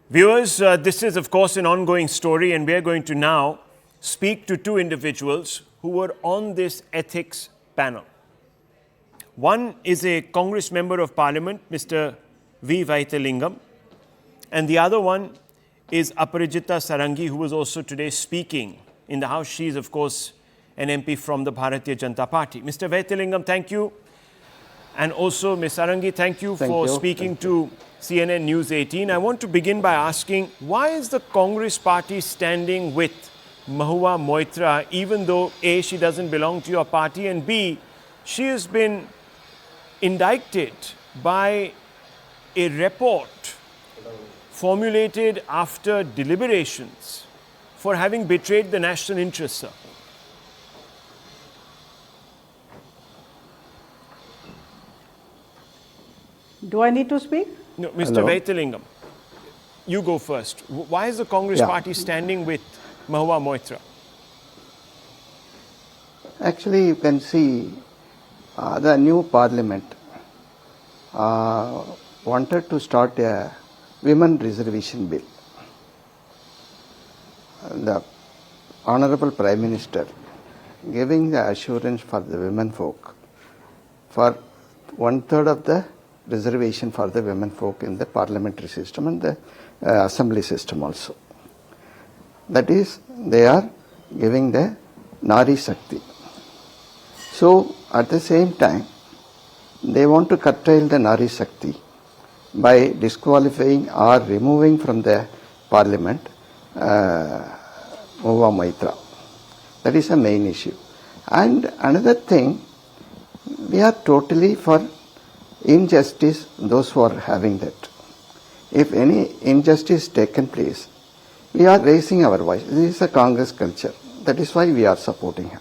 Viewers, this is of course an ongoing story, and we are going to now speak to two individuals who were on this ethics panel. One is a Congress Member of Parliament, Mr. V. Vaithilingam, and the other one is Aprajita Sarangi, who was also today speaking in the House. She is of course an MP from the Bharatiya Janata Party. Mr. Vaithilingam, thank you. And also Ms. Sarangi, thank you for speaking to CNN News 18. I want to begin by asking, why is the Congress party standing with Mahua Moitra, even though A, she doesn't belong to your party, and B, she has been indicted by a report formulated after deliberations for having betrayed the national interest, sir? Do I need to speak? No, Mr. Vaithilingam, you go first. Why is the Congress party standing with Mahua Moitra? Actually, you can see the new parliament wanted to start a women reservation bill. The Honorable Prime Minister giving the assurance for the women folk for 1/3 of the reservation for the women folk in the parliamentary system and the assembly system also. That is, they are giving the Nari Shakti. So, at the same time, they want to curtail the Nari Shakti by disqualifying or removing from the parliament Mahua Moitra. That is a main issue. And another thing, we are totally for injustice, those who are having that. If any injustice taken place, we are raising our voice. This is a Congress culture. That is why we are supporting her.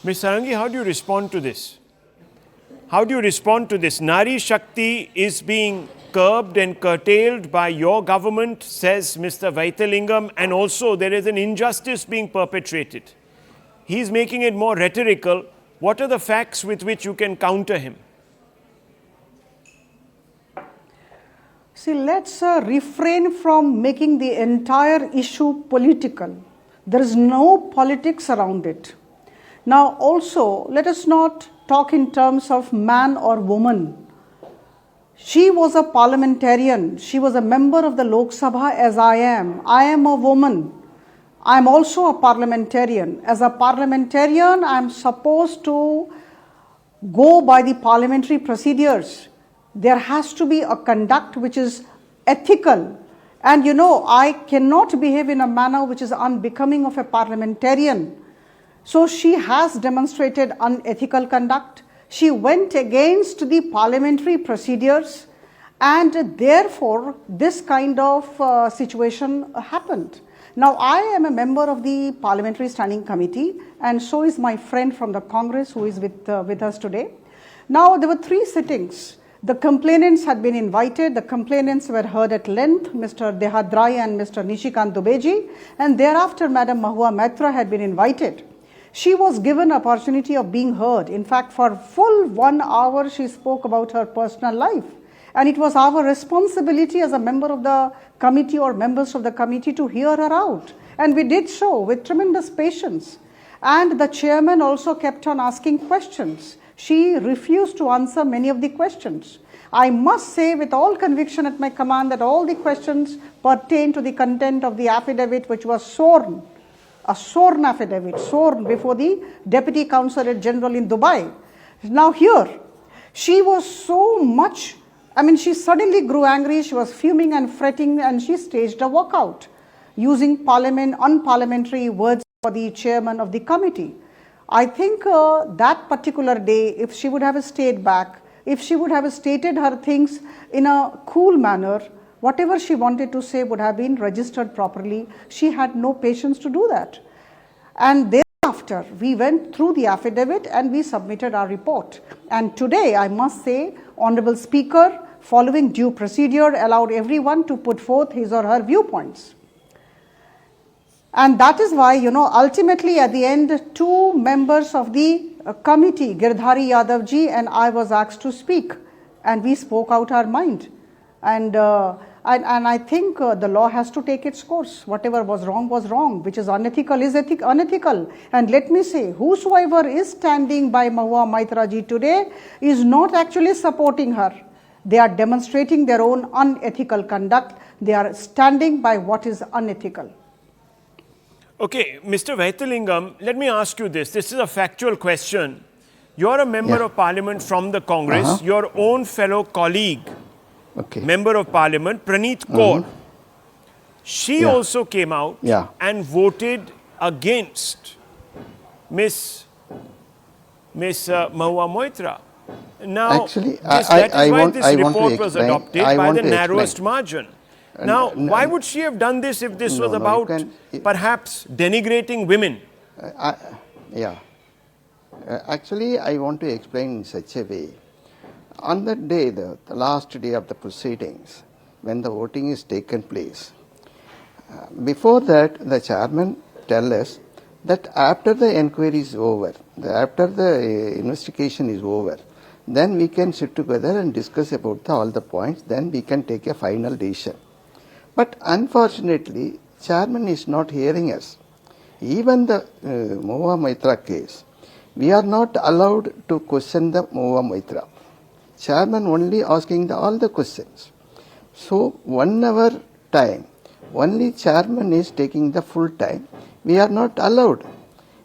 Ms. Sarangi, how do you respond to this? How do you respond to this? Nari Shakti is being curbed and curtailed by your government, says Mr. Vaithilingam, and also there is an injustice being perpetrated. He's making it more rhetorical. What are the facts with which you can counter him? See, let's refrain from making the entire issue political. There is no politics around it. Now also, let us not talk in terms of man or woman. She was a parliamentarian. She was a member of the Lok Sabha as I am. I am a woman. I am also a parliamentarian. As a parliamentarian, I am supposed to go by the parliamentary procedures. There has to be a conduct which is ethical. And you know, I cannot behave in a manner which is unbecoming of a parliamentarian. So she has demonstrated unethical conduct. She went against the parliamentary procedures, and therefore this kind of situation happened. Now, I am a member of the Parliamentary Standing Committee, and so is my friend from the Congress who is with us today. Now, there were 3 sittings. The complainants had been invited. The complainants were heard at length, Mr. Dehadrai and Mr. Nishikant Dubeji, and thereafter Madam Mahua Moitra had been invited. She was given opportunity of being heard. In fact, for full 1 hour, she spoke about her personal life. And it was our responsibility as a member of the committee or members of the committee to hear her out. And we did so with tremendous patience. And the chairman also kept on asking questions. She refused to answer many of the questions. I must say with all conviction at my command that all the questions pertain to the content of the affidavit which was sworn. A sworn affidavit, sworn before the Deputy Consulate General in Dubai. Now here, she was so much, she suddenly grew angry, she was fuming and fretting, and she staged a walkout using unparliamentary words for the chairman of the committee. I think that particular day, if she would have stayed back, if she would have stated her things in a cool manner, whatever she wanted to say would have been registered properly. She had no patience to do that. And thereafter, we went through the affidavit and we submitted our report. And today, I must say, Honorable Speaker, following due procedure, allowed everyone to put forth his or her viewpoints. And that is why, ultimately at the end, 2 members of the committee, Girdhari Yadav ji and I, was asked to speak. And we spoke out our mind. And I think the law has to take its course. Whatever was wrong, which is unethical is unethical. And let me say, whosoever is standing by Mahua Moitra ji today is not actually supporting her. They are demonstrating their own unethical conduct. They are standing by what is unethical. Okay, Mr. Vaithilingam, let me ask you this. This is a factual question. You're a member of parliament from the Congress. Your own fellow colleague, member of parliament, Praneeth Kaur, she also came out and voted against Miss Mahua Moitra. Now, actually, that is why this report was explain, adopted by the narrowest margin. Now, why would she have done this if this was about perhaps denigrating women? Actually, I want to explain in such a way. On the day, the last day of the proceedings, when the voting is taken place, before that, the chairman tell us that after the inquiry is over, after the investigation is over, then we can sit together and discuss about all the points, then we can take a final decision. But unfortunately, chairman is not hearing us. Even the Mahua Moitra case, we are not allowed to question the Mahua Moitra. Chairman only asking all the questions. So 1 hour time, only chairman is taking the full time. We are not allowed.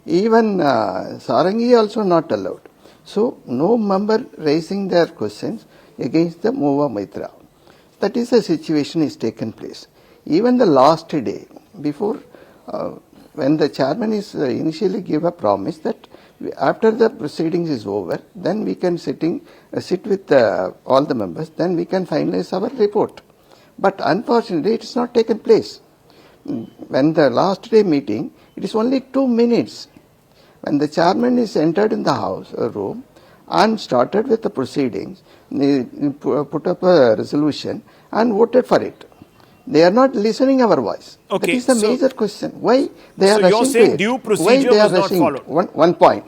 Even Sarangi also not allowed. So no member raising their questions against the Mahua Moitra. That is the situation is taken place. Even the last day, before when the chairman is initially give a promise that after the proceedings is over, then we can sit with all the members, then we can finalize our report. But unfortunately, it is not taken place. When the last day meeting, it is only 2 minutes. When the chairman is entered in the house room and started with the proceedings, they put up a resolution and voted for it. They are not listening our voice. Okay, that is the major question. Why they are rushing to it? So you're saying due procedure was not followed? One point.